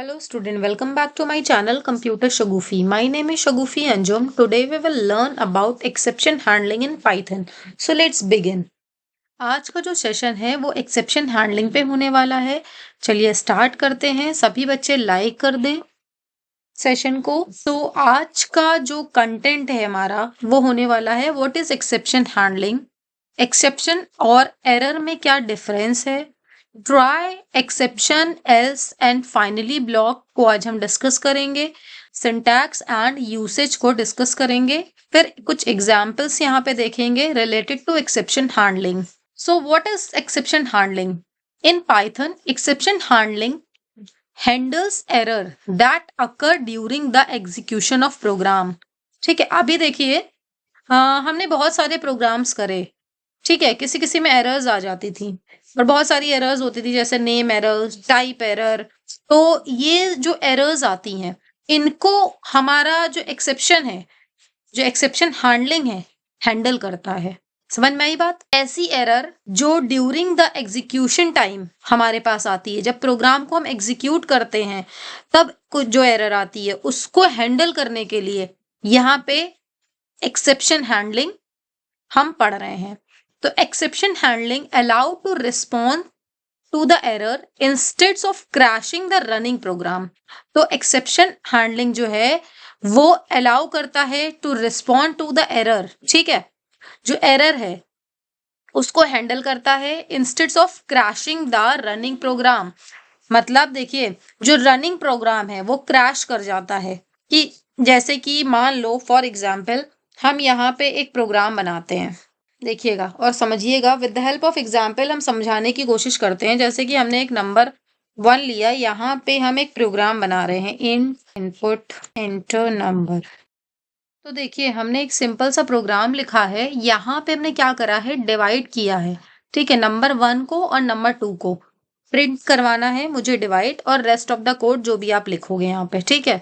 Hello student, welcome back to my channel Computer Shagufi. My name is Shagufi Anjum. Today we will learn about exception handling in Python. So let's begin. आज का जो session है वो exception handling पे होने वाला है। चलिए स्टार्ट करते हैं। सभी बच्चे लाइक कर दें सेशन को। तो आज का जो कंटेंट है हमारा वो होने वाला है what is exception handling, exception और एरर में क्या डिफरेंस है, try, exception, else and finally block को आज हम डिस्कस करेंगे। सिंटैक्स एंड यूसेज को डिस्कस करेंगे। फिर कुछ एग्जाम्पल्स यहाँ पे देखेंगे related to exception handling. So what is exception handling? In Python exception handling handles error that occur during the execution of program। ठीक है, अभी देखिए हमने बहुत सारे प्रोग्राम्स करे, ठीक है, किसी किसी में एरर्स आ जाती थी और बहुत सारी एरर्स होती थी जैसे नेम एरर, टाइप एरर। तो ये जो एरर्स आती हैं इनको हमारा जो एक्सेप्शन है, जो एक्सेप्शन हैंडलिंग है, हैंडल करता है। समझ में आई बात? ऐसी एरर जो ड्यूरिंग द एग्जीक्यूशन टाइम हमारे पास आती है, जब प्रोग्राम को हम एग्जीक्यूट करते हैं तब कुछ जो एरर आती है उसको हैंडल करने के लिए यहाँ पे एक्सेप्शन हैंडलिंग हम पढ़ रहे हैं। तो exception handling allow to respond to the error instead of crashing the running program. तो एक्सेप्शन हैंडलिंग जो है वो अलाउ करता है to respond to the error, ठीक है, जो एरर है उसको हैंडल करता है instead of crashing the running program. मतलब देखिए जो रनिंग प्रोग्राम है वो क्रैश कर जाता है। कि जैसे कि मान लो फॉर एग्जांपल हम यहाँ पे एक प्रोग्राम बनाते हैं, देखिएगा और समझिएगा। With the help of example हम समझाने की कोशिश करते हैं। जैसे कि हमने एक नंबर 1 लिया, यहाँ पे हम एक प्रोग्राम बना रहे हैं इनपुट एंटर नंबर। तो देखिए हमने एक सिंपल सा प्रोग्राम लिखा है, यहाँ पे हमने क्या करा है, डिवाइड किया है, ठीक है, नंबर 1 को और नंबर 2 को प्रिंट करवाना है मुझे डिवाइड, और रेस्ट ऑफ द कोड जो भी आप लिखोगे यहाँ पे, ठीक है।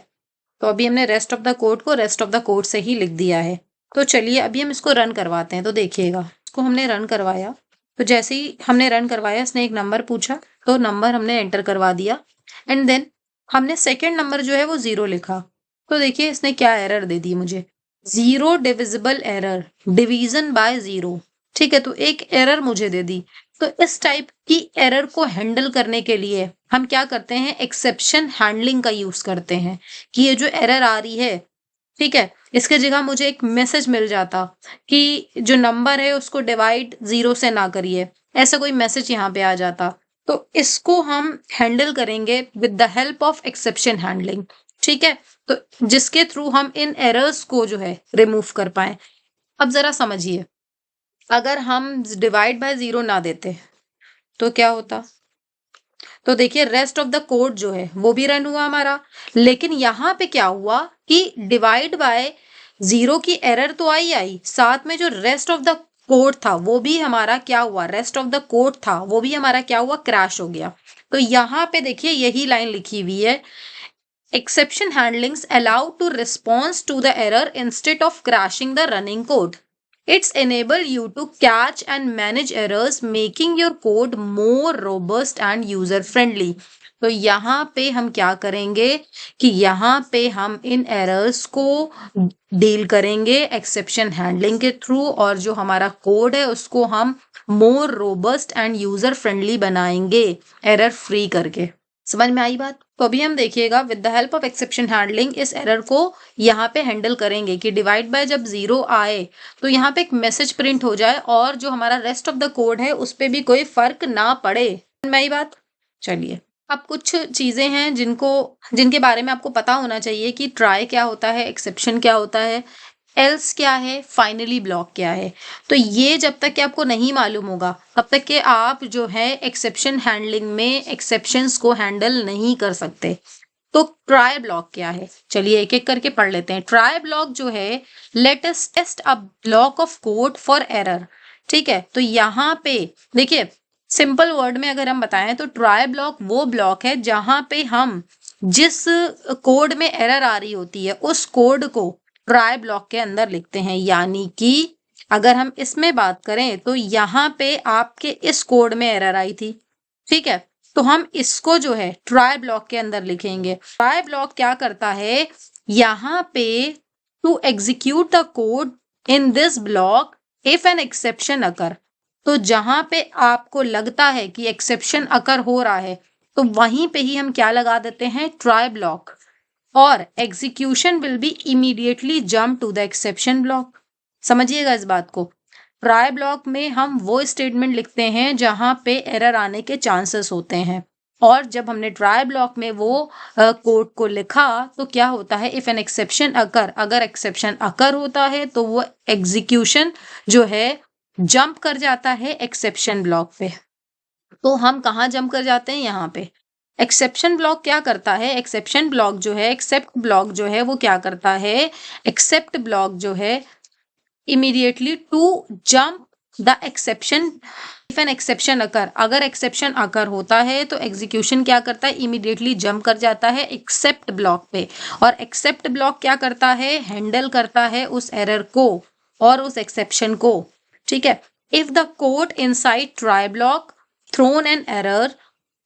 तो अभी हमने रेस्ट ऑफ द कोड को रेस्ट ऑफ द कोड से ही लिख दिया है। तो चलिए अभी हम इसको रन करवाते हैं। तो देखिएगा इसको हमने रन करवाया, तो जैसे ही हमने रन करवाया इसने एक नंबर पूछा, तो नंबर हमने एंटर करवा दिया एंड देन हमने सेकेंड नंबर जो है वो 0 लिखा। तो देखिए इसने क्या एरर दे दी मुझे, 0 डिविजिबल एरर, डिवीजन बाय 0, ठीक है। तो एक एरर मुझे दे दी। तो इस टाइप की एरर को हैंडल करने के लिए हम क्या करते हैं, एक्सेप्शन हैंडलिंग का यूज करते हैं। कि ये जो एरर आ रही है, ठीक है, इसके जगह मुझे एक मैसेज मिल जाता कि जो नंबर है उसको डिवाइड 0 से ना करिए, ऐसा कोई मैसेज यहाँ पे आ जाता। तो इसको हम हैंडल करेंगे with the help of exception handling, ठीक है। तो जिसके थ्रू हम इन एरर्स को जो है रिमूव कर पाए। अब जरा समझिए, अगर हम डिवाइड बाय 0 ना देते तो क्या होता? तो देखिए रेस्ट ऑफ द कोड जो है वो भी रन हुआ हमारा, लेकिन यहाँ पे क्या हुआ कि डिवाइड बाय 0 की एरर तो आई, साथ में जो रेस्ट ऑफ द कोड था वो भी हमारा क्या हुआ, रेस्ट ऑफ द कोड था वो भी हमारा क्या हुआ, क्रैश हो गया। तो यहाँ पे देखिए यही लाइन लिखी हुई है, exception handlings allow to response to the error instead of crashing the running code. It's enable you to catch and manage errors, making your code more robust and user friendly. तो यहाँ पे हम क्या करेंगे कि यहाँ पे हम इन एरर्स को डील करेंगे एक्सेप्शन हैंडलिंग के थ्रू, और जो हमारा कोड है उसको हम मोर रोबस्ट एंड यूजर फ्रेंडली बनाएंगे एरर फ्री करके। समझ में आई बात? तो अभी हम देखिएगा with the help of exception handling इस एरर को यहाँ पे हैंडल करेंगे कि डिवाइड बाय जब 0 आए तो यहाँ पे एक मैसेज प्रिंट हो जाए और जो हमारा रेस्ट ऑफ द कोड है उस पर भी कोई फर्क ना पड़े। समझ में आई बात? चलिए अब कुछ चीजें हैं जिनके बारे में आपको पता होना चाहिए कि ट्राई क्या होता है, एक्सेप्शन क्या होता है, एल्स क्या है, फाइनली ब्लॉक क्या है। तो ये जब तक कि आपको नहीं मालूम होगा तब तक कि आप जो है एक्सेप्शन हैंडलिंग में एक्सेप्शंस को हैंडल नहीं कर सकते। तो ट्राई ब्लॉक क्या है, चलिए एक एक करके पढ़ लेते हैं। ट्राई ब्लॉक जो है, let us test a block of code for error, ठीक है। तो यहाँ पे देखिए सिंपल वर्ड में अगर हम बताएं तो ट्राई ब्लॉक वो ब्लॉक है जहां पे हम जिस कोड में एरर आ रही होती है उस कोड को ट्राई ब्लॉक के अंदर लिखते हैं। यानी कि अगर हम इसमें बात करें तो यहाँ पे आपके इस कोड में एरर आई थी, ठीक है, तो हम इसको जो है ट्राई ब्लॉक के अंदर लिखेंगे। ट्राई ब्लॉक क्या करता है, यहाँ पे to execute the code in this block if an exception occur, तो जहां पे आपको लगता है कि एक्सेप्शन अकर हो रहा है तो वहीं पे ही हम क्या लगा देते हैं, ट्राई ब्लॉक, और execution will be immediately jump to the exception block. समझिएगा इस बात को। ट्राई ब्लॉक में हम वो स्टेटमेंट लिखते हैं जहां पे एरर आने के चांसेस होते हैं, और जब हमने ट्राई ब्लॉक में वो कोड को लिखा तो क्या होता है, इफ एन एक्सेप्शन अकर, अगर एक्सेप्शन अकर होता है तो वो एग्जीक्यूशन जो है जंप कर जाता है एक्सेप्शन ब्लॉक पे। तो हम कहाँ जंप कर जाते हैं, यहाँ पे। एक्सेप्शन ब्लॉक क्या करता है, एक्सेप्शन ब्लॉक जो है, एक्सेप्ट ब्लॉक जो है वो क्या करता है, एक्सेप्ट ब्लॉक जो है immediately to jump the exception if an exception occur, अगर एक्सेप्शन अकर होता है तो एग्जीक्यूशन क्या करता है, इमीडिएटली जंप कर जाता है एक्सेप्ट ब्लॉक पे, और एक्सेप्ट ब्लॉक क्या करता है, हैंडल करता है उस एरर को और उस एक्सेप्शन को। ठीक है। If the code inside try block thrown an error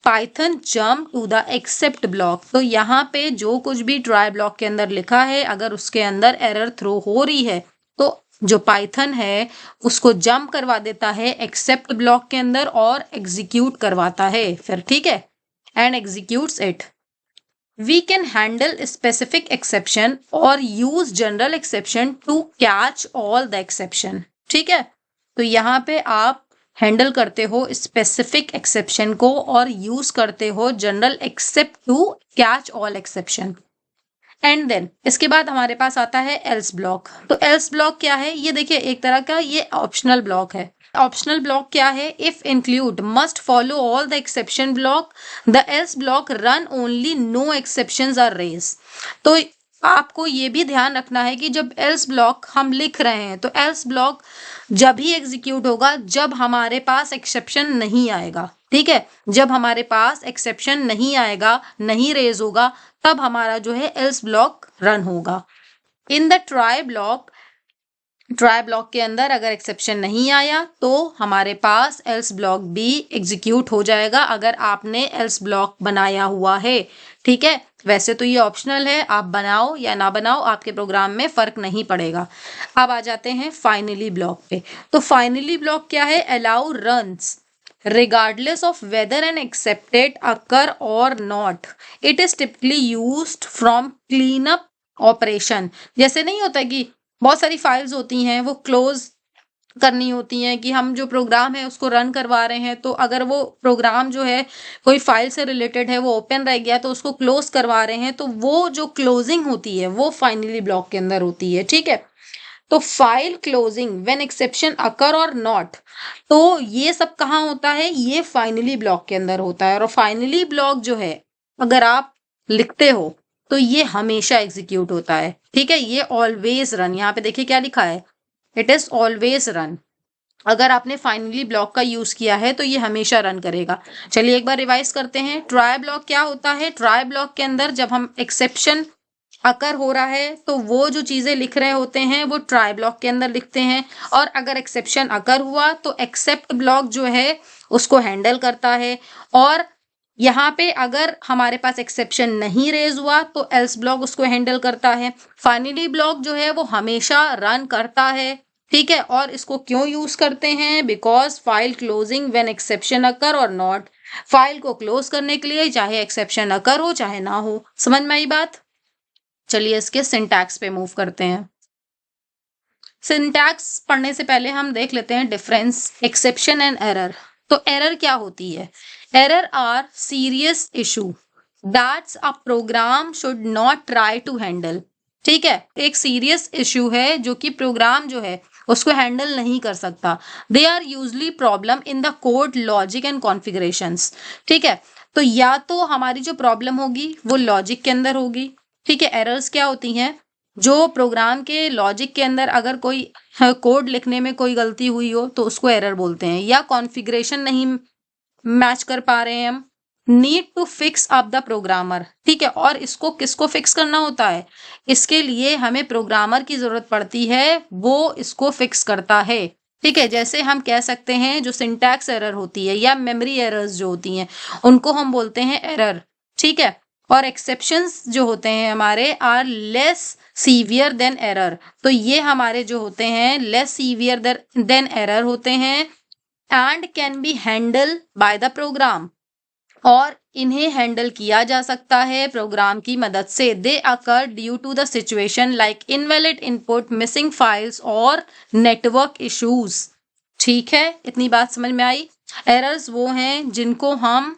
Python jump to the except block, तो यहाँ पे जो कुछ भी ट्राई ब्लॉक के अंदर लिखा है अगर उसके अंदर एरर थ्रो हो रही है तो जो पाइथन है उसको जंप करवा देता है एक्सेप्ट ब्लॉक के अंदर और एग्जीक्यूट करवाता है फिर। ठीक है, and executes it. We can handle specific exception और use general exception to catch all the exception. ठीक है, तो यहाँ पे आप हैंडल करते हो स्पेसिफिक एक्सेप्शन को और यूज करते हो general except to catch all exception. And then इसके बाद हमारे पास आता है एल्स ब्लॉक। तो एल्स ब्लॉक क्या है, ये देखिए एक तरह का ये ऑप्शनल ब्लॉक है। ऑप्शनल ब्लॉक क्या है, if include must follow all the exception block, the else block run only, no exceptions are raise. तो आपको ये भी ध्यान रखना है कि जब एल्स ब्लॉक हम लिख रहे हैं तो एल्स ब्लॉक जब ही एग्जीक्यूट होगा जब हमारे पास एक्सेप्शन नहीं आएगा। ठीक है, जब हमारे पास एक्सेप्शन नहीं आएगा, नहीं रेज होगा, तब हमारा जो है एल्स ब्लॉक रन होगा। In the try block, try block के अंदर अगर एक्सेप्शन नहीं आया तो हमारे पास एल्स ब्लॉक भी एग्जीक्यूट हो जाएगा अगर आपने एल्स ब्लॉक बनाया हुआ है। ठीक है, वैसे तो ये ऑप्शनल है, आप बनाओ या ना बनाओ आपके प्रोग्राम में फर्क नहीं पड़ेगा। अब आ जाते हैं फाइनली ब्लॉक पे। तो फाइनली ब्लॉक क्या है, allow runs regardless of whether an accepted occur or not, it is typically used from cleanup operation। जैसे नहीं होता कि बहुत सारी फाइल्स होती हैं वो क्लोज करनी होती हैं कि हम जो प्रोग्राम है उसको रन करवा रहे हैं, तो अगर वो प्रोग्राम जो है कोई फाइल से रिलेटेड है वो ओपन रह गया तो उसको क्लोज करवा रहे हैं, तो वो जो क्लोजिंग होती है वो फाइनली ब्लॉक के अंदर होती है। ठीक है, तो file closing when exception occur और नॉट, तो ये सब कहाँ होता है, ये फाइनली ब्लॉक के अंदर होता है। और फाइनली ब्लॉक जो है अगर आप लिखते हो तो ये हमेशा एग्जीक्यूट होता है। ठीक है, ये ऑलवेज रन, यहाँ पे देखिए क्या लिखा है, इट इज ऑलवेज रन। अगर आपने फाइनली ब्लॉक का यूज किया है तो ये हमेशा रन करेगा। चलिए एक बार रिवाइज करते हैं। ट्राई ब्लॉक क्या होता है, ट्राई ब्लॉक के अंदर जब हम एक्सेप्शन अकर हो रहा है तो वो जो चीजें लिख रहे होते हैं वो ट्राई ब्लॉक के अंदर लिखते हैं, और अगर एक्सेप्शन अकर हुआ तो एक्सेप्ट ब्लॉक जो है उसको हैंडल करता है, और यहाँ पे अगर हमारे पास एक्सेप्शन नहीं रेज हुआ तो एल्स ब्लॉक उसको हैंडल करता है। फाइनली ब्लॉक जो है वो हमेशा रन करता है। ठीक है, और इसको क्यों यूज करते हैं, because file closing when exception occur और नॉट, फाइल को क्लोज करने के लिए चाहे एक्सेप्शन अकर हो चाहे ना हो। समझ में आई बात। चलिए इसके सिंटैक्स पे मूव करते हैं। सिंटैक्स पढ़ने से पहले हम देख लेते हैं डिफरेंस एक्सेप्शन एंड एरर। तो एरर क्या होती है, error are serious issue that's a program should not try to handle. ठीक है, एक सीरियस इशू है जो कि प्रोग्राम जो है उसको हैंडल नहीं कर सकता। They are usually problem in the code logic and configurations. ठीक है, तो या तो हमारी जो प्रॉब्लम होगी वो लॉजिक के अंदर होगी। ठीक है, एरर्स क्या होती हैं, जो प्रोग्राम के लॉजिक के अंदर अगर कोई कोड लिखने में कोई गलती हुई हो तो उसको एरर बोलते हैं, या कॉन्फ़िगरेशन नहीं मैच कर पा रहे हैं हम, need to fix up the programmer. ठीक है, और इसको किसको फिक्स करना होता है, इसके लिए हमें प्रोग्रामर की जरूरत पड़ती है, वो इसको फिक्स करता है। ठीक है, जैसे हम कह सकते हैं जो सिंटैक्स एरर होती है या मेमोरी एरर्स जो होती हैं उनको हम बोलते हैं एरर। ठीक है, और एक्सेप्शंस जो होते हैं हमारे are less severe than error. तो ये हमारे जो होते हैं लेस सीवियर देन एरर होते हैं and can be handle by the program, और इन्हें हैंडल किया जा सकता है प्रोग्राम की मदद से। They occur due to the situation like invalid input, missing files और नेटवर्क इश्यूज। ठीक है, इतनी बात समझ में आई। एरर्स वो हैं जिनको हम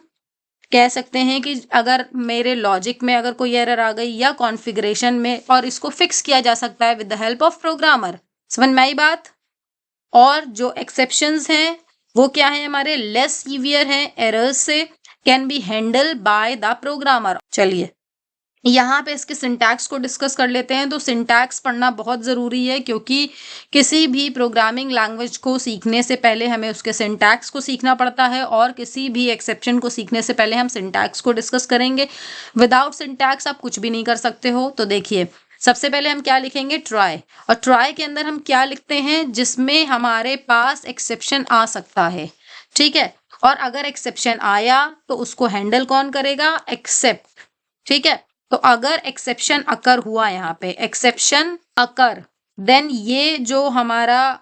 कह सकते हैं कि अगर मेरे लॉजिक में अगर कोई एरर आ गई या कॉन्फ़िगरेशन में, और इसको फिक्स किया जा सकता है with the help of programmer. समझ में आई बात। और जो एक्सेप्शंस हैं वो क्या है हमारे लेस सीवियर हैं एरर्स से, can be handle by the programmer. चलिए यहाँ पे इसके सिंटैक्स को डिस्कस कर लेते हैं। तो सिंटैक्स पढ़ना बहुत ज़रूरी है क्योंकि किसी भी प्रोग्रामिंग लैंग्वेज को सीखने से पहले हमें उसके सिंटैक्स को सीखना पड़ता है, और किसी भी एक्सेप्शन को सीखने से पहले हम सिंटैक्स को डिस्कस करेंगे। विदाउट सिंटैक्स आप कुछ भी नहीं कर सकते हो। तो देखिए सबसे पहले हम क्या लिखेंगे, ट्राई। और ट्राई के अंदर हम क्या लिखते हैं, जिसमें हमारे पास एक्सेप्शन आ सकता है। ठीक है, और अगर एक्सेप्शन आया तो उसको हैंडल कौन करेगा, एक्सेप्ट। ठीक है, तो अगर एक्सेप्शन अकर हुआ, यहाँ पे एक्सेप्शन अकर, देन ये जो हमारा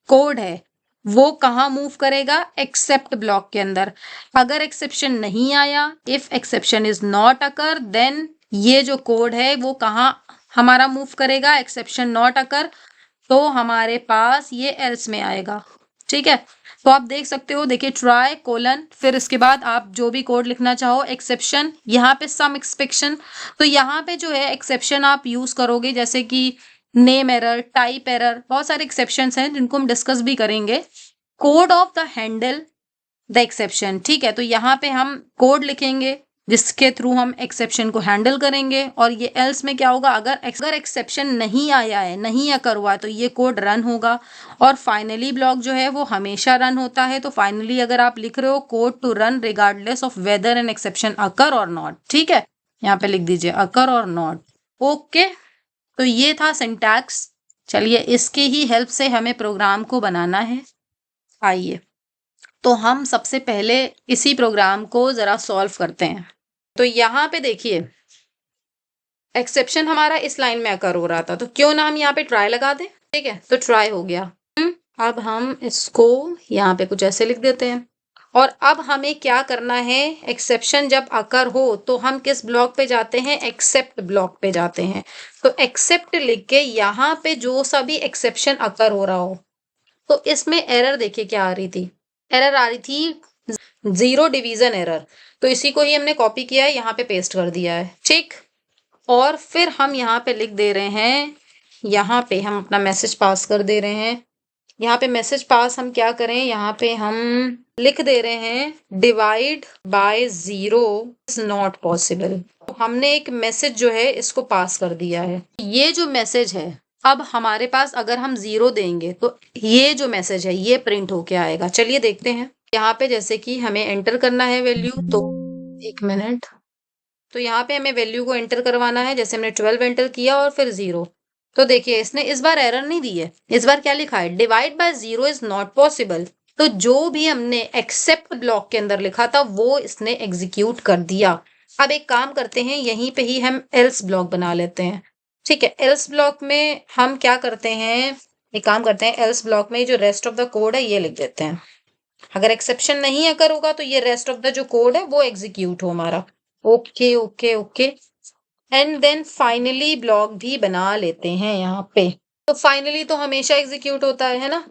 कोड है वो कहाँ मूव करेगा, एक्सेप्ट ब्लॉक के अंदर। अगर एक्सेप्शन नहीं आया, if exception is not occur, then ये जो कोड है वो कहाँ हमारा मूव करेगा, एक्सेप्शन नॉट अकर, तो हमारे पास ये एल्स में आएगा। ठीक है, तो आप देख सकते हो, देखिए ट्राई कोलन, फिर इसके बाद आप जो भी कोड लिखना चाहो, एक्सेप्शन, यहाँ पे सम एक्सपेक्शन। तो यहाँ पे जो है एक्सेप्शन आप यूज करोगे जैसे कि नेम एरर, टाइप एरर, बहुत सारे एक्सेप्शंस हैं जिनको हम डिस्कस भी करेंगे। Code of the handle the exception. ठीक है, तो यहाँ पे हम कोड लिखेंगे जिसके थ्रू हम एक्सेप्शन को हैंडल करेंगे। और ये एल्स में क्या होगा, अगर एक्सेप्शन नहीं आया है, नहीं अकर हुआ, तो ये कोड रन होगा। और फाइनली ब्लॉक जो है वो हमेशा रन होता है। तो फाइनली अगर आप लिख रहे हो code to run regardless of whether an exception occur और नॉट। ठीक है, यहाँ पे लिख दीजिए अकर और नॉट। ओके, तो ये था सिंटैक्स। चलिए इसके ही हेल्प से हमें प्रोग्राम को बनाना है। आइए तो हम सबसे पहले इसी प्रोग्राम को जरा सॉल्व करते हैं। तो यहाँ पे देखिए एक्सेप्शन हमारा इस लाइन में अकर हो रहा था, तो क्यों ना हम यहाँ पे ट्राई लगा दें। ठीक है, तो ट्राई हो गया। अब हम इसको यहाँ पे कुछ ऐसे लिख देते हैं। और अब हमें क्या करना है, एक्सेप्शन जब अकर हो तो हम किस ब्लॉक पे जाते हैं, एक्सेप्ट ब्लॉक पे जाते हैं। तो एक्सेप्ट लिख के यहाँ पे जो सा भी एक्सेप्शन अकर हो रहा हो, तो इसमें एरर देखिए क्या आ रही थी, एरर आ रही थी जीरो डिवीजन एरर। तो इसी को ही हमने कॉपी किया है, यहाँ पे पेस्ट कर दिया है। ठीक, और फिर हम यहाँ पे लिख दे रहे हैं, यहाँ पे हम अपना मैसेज पास कर दे रहे हैं। यहाँ पे मैसेज पास हम क्या करें, यहाँ पे हम लिख दे रहे हैं divide by zero is not possible. हमने एक मैसेज जो है इसको पास कर दिया है। ये जो मैसेज है, अब हमारे पास अगर हम जीरो देंगे तो ये जो मैसेज है ये प्रिंट होके आएगा। चलिए देखते हैं। यहाँ पे जैसे कि हमें एंटर करना है वैल्यू, तो एक मिनट, तो यहाँ पे हमें वैल्यू को एंटर करवाना है। जैसे हमने 12 एंटर किया और फिर 0, तो देखिए इसने इस बार एरर नहीं दी है। इस बार क्या लिखा है, divide by zero is not possible. तो जो भी हमने एक्सेप्ट ब्लॉक के अंदर लिखा था वो इसने एग्जीक्यूट कर दिया। अब एक काम करते हैं, यहीं पे ही हम एल्स ब्लॉक बना लेते हैं। ठीक है, एल्स ब्लॉक में हम क्या करते हैं, एक काम करते हैं, एल्स ब्लॉक में जो रेस्ट ऑफ द कोड है ये लिख देते हैं। अगर एक्सेप्शन नहीं अगर होगा तो ये रेस्ट ऑफ द जो कोड है वो एग्जीक्यूट हो हमारा। Okay okay okay, and then finally block भी बना लेते हैं यहाँ पे। तो फाइनली तो हमेशा एग्जीक्यूट होता है ना,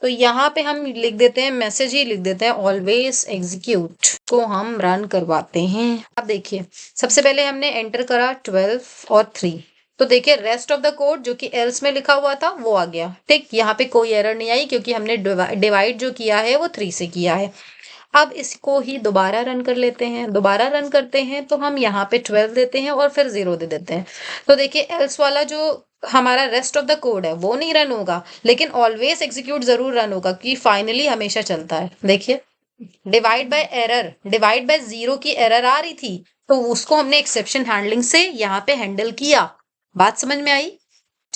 तो यहाँ पे हम लिख देते हैं, मैसेज ही लिख देते हैं ऑलवेज एग्जीक्यूट, को हम रन करवाते हैं। अब देखिए सबसे पहले हमने एंटर करा 12 और 3, तो देखिए रेस्ट ऑफ द कोड जो कि एल्स में लिखा हुआ था वो आ गया। ठीक, यहाँ पे कोई एरर नहीं आई क्योंकि हमने डिवाइड जो किया है वो 3 से किया है। अब इसको ही दोबारा रन कर लेते हैं। दोबारा रन करते हैं तो हम यहाँ पे 12 देते हैं और फिर 0 दे देते हैं। तो देखिए एल्स वाला जो हमारा रेस्ट ऑफ द कोड है वो नहीं रन होगा, लेकिन ऑलवेज एग्जीक्यूट जरूर रन होगा कि फाइनली हमेशा चलता है। देखिए divide by error, divide by zero की एरर आ रही थी तो उसको हमने एक्सेप्शन हैंडलिंग से यहाँ पे हैंडल किया। बात समझ में आई।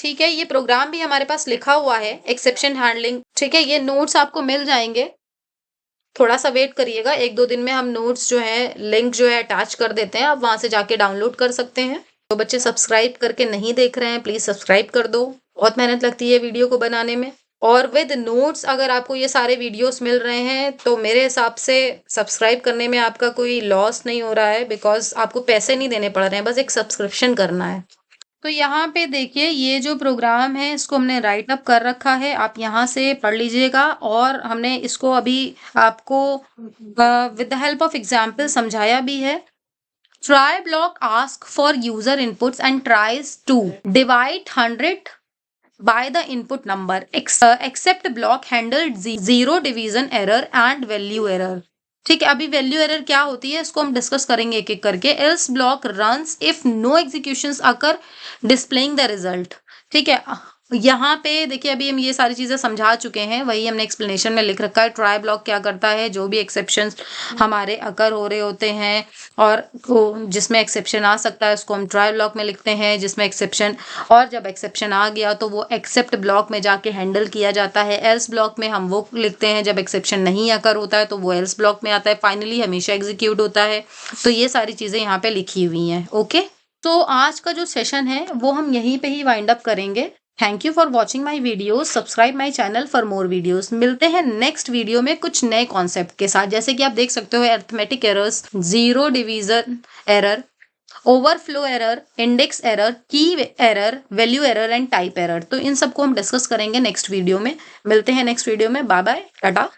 ठीक है, ये प्रोग्राम भी हमारे पास लिखा हुआ है, एक्सेप्शन हैंडलिंग। ठीक है, ये नोट्स आपको मिल जाएंगे, थोड़ा सा वेट करिएगा, 1-2 दिन में हम नोट्स जो है, लिंक जो है अटैच कर देते हैं, आप वहां से जाके डाउनलोड कर सकते हैं। तो बच्चे सब्सक्राइब करके नहीं देख रहे हैं, प्लीज सब्सक्राइब कर दो, बहुत मेहनत लगती है वीडियो को बनाने में। और विद नोट्स अगर आपको ये सारे वीडियोस मिल रहे हैं तो मेरे हिसाब से सब्सक्राइब करने में आपका कोई लॉस नहीं हो रहा है, बिकॉज आपको पैसे नहीं देने पड़ रहे हैं, बस एक सब्सक्रिप्शन करना है। तो यहाँ पे देखिए, ये जो प्रोग्राम है इसको हमने राइट अप कर रखा है, आप यहाँ से पढ़ लीजिएगा। और हमने इसको अभी आपको with the help of example समझाया भी है। Try block ask for user inputs and tries to divide 100 by the input number. Except block handled zero division error and value error. ठीक है, अभी वैल्यू एरर क्या होती है इसको हम डिस्कस करेंगे एक एक करके। Else block runs if no executions occur displaying the result. ठीक है, यहाँ पे देखिए अभी हम ये सारी चीजें समझा चुके हैं, वही हमने एक्सप्लेनेशन में लिख रखा है। ट्राई ब्लॉक क्या करता है, जो भी एक्सेप्शंस हमारे अकर हो रहे होते हैं और जिसमें एक्सेप्शन आ सकता है उसको हम ट्राई ब्लॉक में लिखते हैं, जिसमें एक्सेप्शन, और जब एक्सेप्शन आ गया तो वो एक्सेप्ट ब्लॉक में जाके हैंडल किया जाता है। एल्स ब्लॉक में हम वो लिखते हैं जब एक्सेप्शन नहीं अकर होता है तो वो एल्स ब्लॉक में आता है। फाइनली हमेशा एग्जीक्यूट होता है। तो ये सारी चीजें यहाँ पे लिखी हुई हैं। ओके, तो आज का जो सेशन है वो हम यहीं पे ही वाइंड अप करेंगे। Thank you for watching my videos, subscribe my channel for more videos. मिलते हैं नेक्स्ट वीडियो में कुछ नए कॉन्सेप्ट के साथ, जैसे कि आप देख सकते हो arithmetic errors, zero division error, overflow error, index error, key error, value error and type error. तो इन सबको हम डिस्कस करेंगे नेक्स्ट वीडियो में। मिलते हैं नेक्स्ट वीडियो में। Bye bye, Tata.